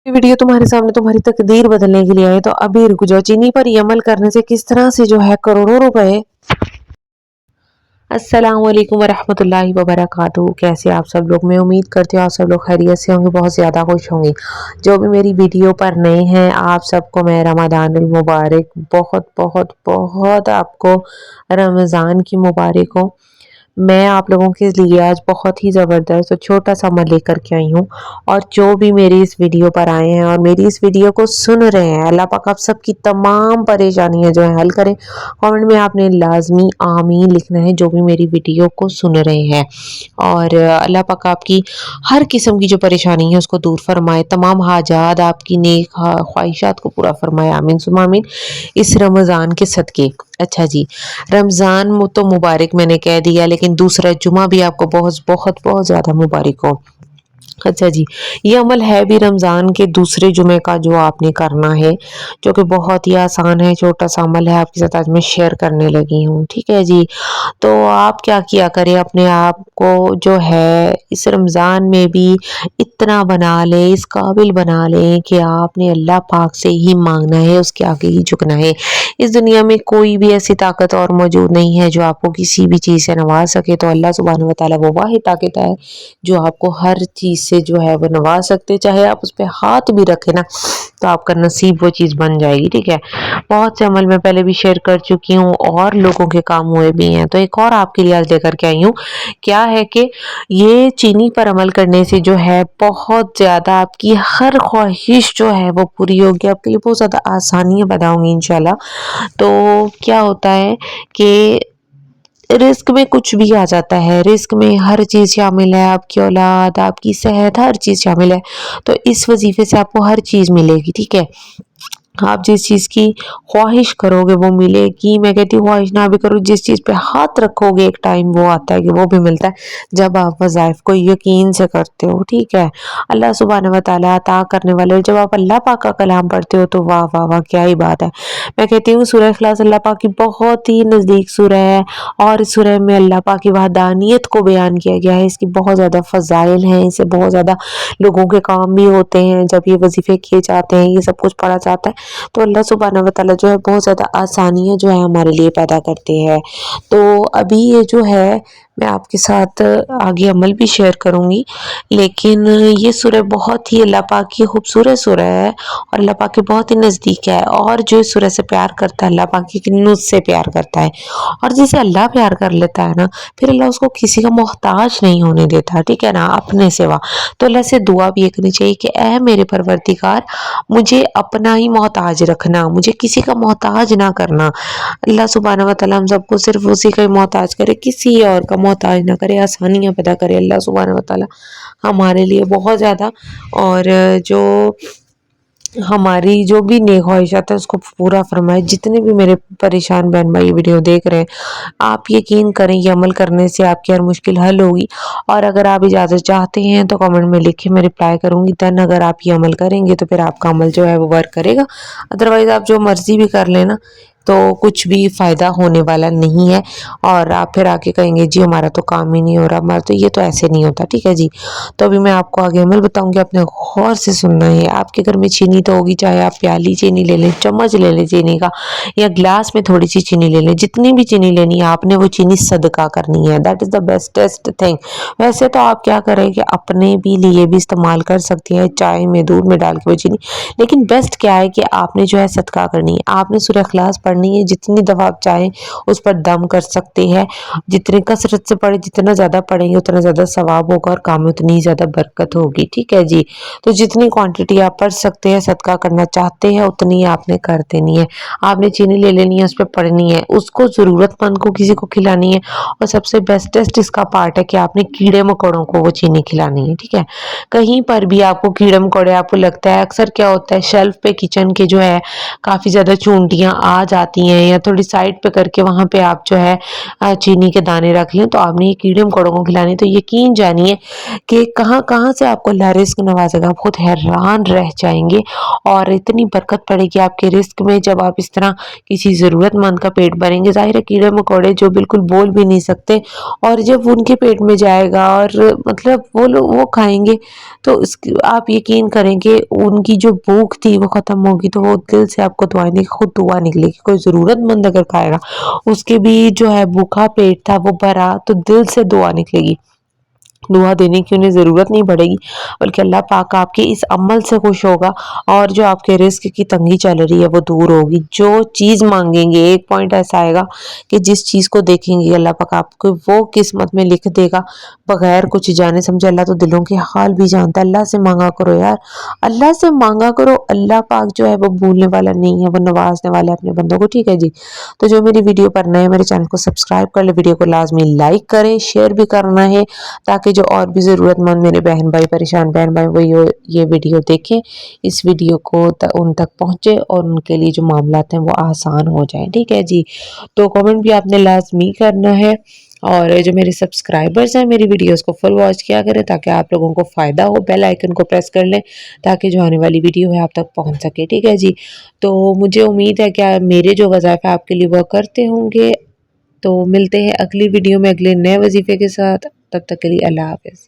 ये वीडियो तुम्हारे सामने तुम्हारी तकदीर बदलने के लिए है तो अभी रुक जाओ। चीनी पर ये अमल करने से किस तरह से जो है करोड़ों रुपए। अस्सलाम वालेकुम वरहमतुल्लाहि वबरकातुहू। कैसे आप सब लोग? मैं उम्मीद करती हूँ आप सब लोग खैरियत से होंगे, बहुत ज़्यादा खुश होंगे। जो भी मेरी वीडियो पर नए हैं आप सबको मैं रमज़ानुल मुबारक, बहुत बहुत बहुत आपको रमज़ान की मुबारक हो। मैं आप लोगों के लिए आज बहुत ही ज़बरदस्त और छोटा सा अमल लेकर के आई हूँ। और जो भी मेरी इस वीडियो पर आए हैं और मेरी इस वीडियो को सुन रहे हैं, अल्लाह पाक आप सबकी तमाम परेशानियां जो है हल करें। कमेंट में आपने लाजमी आमीन लिखना है जो भी मेरी वीडियो को सुन रहे हैं। और अल्लाह पाक आपकी हर किस्म की जो परेशानी है उसको दूर फरमाए, तमाम हाजात आपकी नेक ख्वाहिशात को पूरा फरमाए। आमीन सुमा आमीन इस रमज़ान के सदके। अच्छा जी, रमज़ान तो मुबारक मैंने कह दिया, लेकिन दूसरा जुमा भी आपको बहुत बहुत बहुत ज़्यादा मुबारक हो। अच्छा जी, ये अमल है भी रमज़ान के दूसरे जुमे का जो आपने करना है, जो कि बहुत ही आसान है, छोटा सा अमल है, आपके साथ आज मैं शेयर करने लगी हूँ। ठीक है जी, तो आप क्या किया करें, अपने आप को जो है इस रमज़ान में भी इतना बना लें, इस काबिल बना लें कि आपने अल्लाह पाक से ही मांगना है, उसके आगे ही झुकना है। इस दुनिया में कोई भी ऐसी ताकत और मौजूद नहीं है जो आपको किसी भी चीज़ से नवाज सके, तो अल्लाह सुब्हानहू व तआला वो वाहिद ताकत है जो आपको हर चीज़ से जो है वो नवाज सकते। चाहे आप उस पे हाथ भी रखें ना तो आपका नसीब वो चीज़ बन जाएगी। ठीक है, बहुत से अमल मैं पहले भी शेयर कर चुकी हूँ और लोगों के काम हुए भी हैं, तो एक और आपके लिए आज लेकर के आई हूँ। क्या है कि ये चीनी पर अमल करने से जो है बहुत ज़्यादा आपकी हर ख्वाहिश जो है वो पूरी होगी, आपके लिए बहुत ज़्यादा आसानियाँ पैदा होंगी इंशाल्लाह। तो क्या होता है कि रिस्क में कुछ भी आ जाता है, रिस्क में हर चीज़ शामिल है, आपकी औलाद, आपकी सेहत, हर चीज़ शामिल है। तो इस वजीफे से आपको हर चीज़ मिलेगी। ठीक है, आप जिस चीज़ की ख्वाहिश करोगे वो मिलेगी। मैं कहती हूँ ख्वाहिश ना भी करो, जिस चीज़ पे हाथ रखोगे एक टाइम वो आता है कि वो भी मिलता है, जब आप वज़ाइफ को यकीन से करते हो। ठीक है, अल्लाह सुब्हानहू व तआला अता करने वाले, और जब आप अल्लाह पाक का कलाम पढ़ते हो तो वाह वाह वाह क्या ही बात है। मैं कहती हूँ सूरह इखलास अल्लाह पाक की बहुत ही नज़दीक सूरह है, और इस सूरह में अल्लाह पाक की वहदानियत को बयान किया गया है। इसकी बहुत ज़्यादा फ़ज़ाइल हैं, इससे बहुत ज़्यादा लोगों के काम भी होते हैं। जब ये वजीफ़े किए जाते हैं, ये सब कुछ पढ़ा जाता है, तो अल्लाह सुब्हानहू व तआला जो है बहुत ज़्यादा आसानियाँ जो है हमारे लिए पैदा करते हैं। तो अभी ये जो है मैं आपके साथ आगे अमल भी शेयर करूँगी, लेकिन ये सूरह बहुत ही अल्लाह पाक की खूबसूरत सूरह है और अल्लाह पाक के बहुत ही नज़दीक है। और जो इस सूरह से प्यार करता है, अल्लाह पाक की नुज़ से प्यार करता है, और जिसे अल्लाह प्यार कर लेता है ना, फिर अल्लाह उसको किसी का मोहताज नहीं होने देता। ठीक है ना, अपने सिवा। तो अल्लाह से दुआ भी ये करनी चाहिए कि ऐ मेरे परवरदिगार, मुझे अपना ही मोहताज रखना, मुझे किसी का मोहताज ना करना। अल्लाह सुब्हानहू व तआला हम सबको सिर्फ उसी का ही मोहताज करे, किसी और का मोहताज ना करे, आसानियाँ पैदा करे अल्लाह सुब्हानहू व तआला हमारे लिए बहुत ज़्यादा। और जो हमारी जो भी नेक ख्वाहिशात है उसको पूरा फरमाए। जितने भी मेरे परेशान बहन भाई वीडियो देख रहे हैं, आप यकीन करें ये अमल करने से आपकी हर मुश्किल हल होगी। और अगर आप इजाज़त चाहते हैं तो कमेंट में लिखें, मैं रिप्लाई करूँगी। देन अगर आप ये अमल करेंगे तो फिर आपका अमल जो है वो वर्क करेगा। अदरवाइज़ आप जो मर्ज़ी भी कर लेना तो कुछ भी फ़ायदा होने वाला नहीं है, और आप फिर आके कहेंगे जी हमारा तो काम ही नहीं हो रहा, हमारा तो ये तो ऐसे नहीं होता। ठीक है जी, तो अभी मैं आपको आगे अमल बताऊंगी, आपने गौर से सुनना है। आपके घर में चीनी तो होगी, चाहे आप प्याली चीनी ले लें, चम्मच ले लें चीनी का, या ग्लास में थोड़ी सी चीनी ले लें। जितनी भी चीनी लेनी है आपने वो चीनी सदका करनी है। That is the bestest thing. वैसे तो आप क्या करें कि अपने भी लिए भी इस्तेमाल कर सकती हैं, चाय में दूध में डाल के वो चीनी, लेकिन बेस्ट क्या है कि आपने जो है सदका करनी है। आपने सूरह इखलास पढ़नी है, जितनी दफ़ा आप चाहें उस पर दम कर सकते हैं। जितनी कसरत से पढ़े, जितना ज़्यादा पढ़ेंगे उतना ज़्यादा सवाब होगा और काम में उतनी ज़्यादा बरकत होगी। ठीक है जी, तो जितनी क्वांटिटी आप पढ़ सकते हैं, सदका करना चाहते हैं, उतनी आपने कर देनी है। आपने चीनी ले लेनी है, उस पर पढ़नी है, उसको ज़रूरतमंद को किसी को खिलानी है। और सबसे बेस्टेस्ट इसका पार्ट है कि आपने कीड़े मकोड़ों को वो चीनी खिलानी है। ठीक है, कहीं पर भी आपको कीड़े मकोड़े आपको लगता है, अक्सर क्या होता है शेल्फ पे किचन के जो है काफ़ी ज़्यादा चूंटियाँ आ जाती آتی ہیں یا تھوڑی سائڈ پہ کر کے وہاں پہ آپ جو ہے چینی کے دانے رکھ لیں تو آپ نے یہ کیڑے مکوڑوں کو کھلانے، تو یقین جانیے کہ کہاں کہاں سے آپ کو اللہ رزق نوازے گا، آپ خود حیران رہ جائیں گے اور اتنی برکت پڑے گی آپ کے رزق میں جب آپ اس طرح کسی ضرورت مند کا پیٹ بھریں گے۔ ظاہر ہے کیڑے مکوڑے جو بالکل بول بھی نہیں سکتے، اور جب ان کے پیٹ میں جائے گا اور مطلب وہ کھائیں گے تو آپ یقین کریں کہ ان کی جو بھوک تھی وہ ختم ہوگی، تو وہ دل سے آپ کو دعائیں دیں، خود دعا نکلے گی۔ کوئی ضرورت مند اگر کھائے گا، اس کے بھی جو ہے بھوکا پیٹ تھا وہ بھرا، تو دل سے دعا نکلے گی، دعا دینے کی انہیں ضرورت نہیں پڑے گی، بلکہ اللہ پاک آپ کے اس عمل سے خوش ہوگا اور جو آپ کے رزق کی تنگی چل رہی ہے وہ دور ہوگی۔ جو چیز مانگیں گے، ایک پوائنٹ ایسا آئے گا کہ جس چیز کو دیکھیں گے اللہ پاک آپ کو وہ قسمت میں لکھ دے گا بغیر کچھ جانے سمجھے۔ اللہ تو دلوں کے حال بھی جانتا ہے۔ اللہ سے مانگا کرو یار، اللہ سے مانگا کرو، اللہ پاک جو ہے وہ بھولنے والا نہیں ہے، وہ نوازنے والا ہے اپنے بندوں کو، ٹھیک ہے جی۔ تو جو میری ویڈیو پر نئے میرے چینل کو سبسکرائب کر لے، ویڈیو کو لازمی لائک کریں، شیئر بھی کرنا ہے تاکہ جو اور بھی ضرورت مند میرے بہن بھائی، پریشان بہن بھائی، وہ یہ ویڈیو دیکھیں، اس ویڈیو کو ان تک پہنچے اور ان کے لیے جو معاملات ہیں وہ آسان ہو جائیں، ٹھیک ہے جی۔ تو کمنٹ بھی آپ نے لازمی کرنا ہے، اور جو میرے سبسکرائبرز ہیں میری ویڈیوز کو فل واچ کیا کریں تاکہ آپ لوگوں کو فائدہ ہو۔ بیل آئیکن کو پریس کر لیں تاکہ جو آنے والی ویڈیو ہے آپ تک پہنچ سکے، ٹھیک ہے جی۔ تو مجھے امید ہے کہ میرے جو وظائف آپ کے لیے وہ کرتے ہوں گے۔ تو ملتے ہیں اگلی ویڈیو میں اگلے نئے وظیفے کے ساتھ، تب تک کے لیے اللہ حافظ۔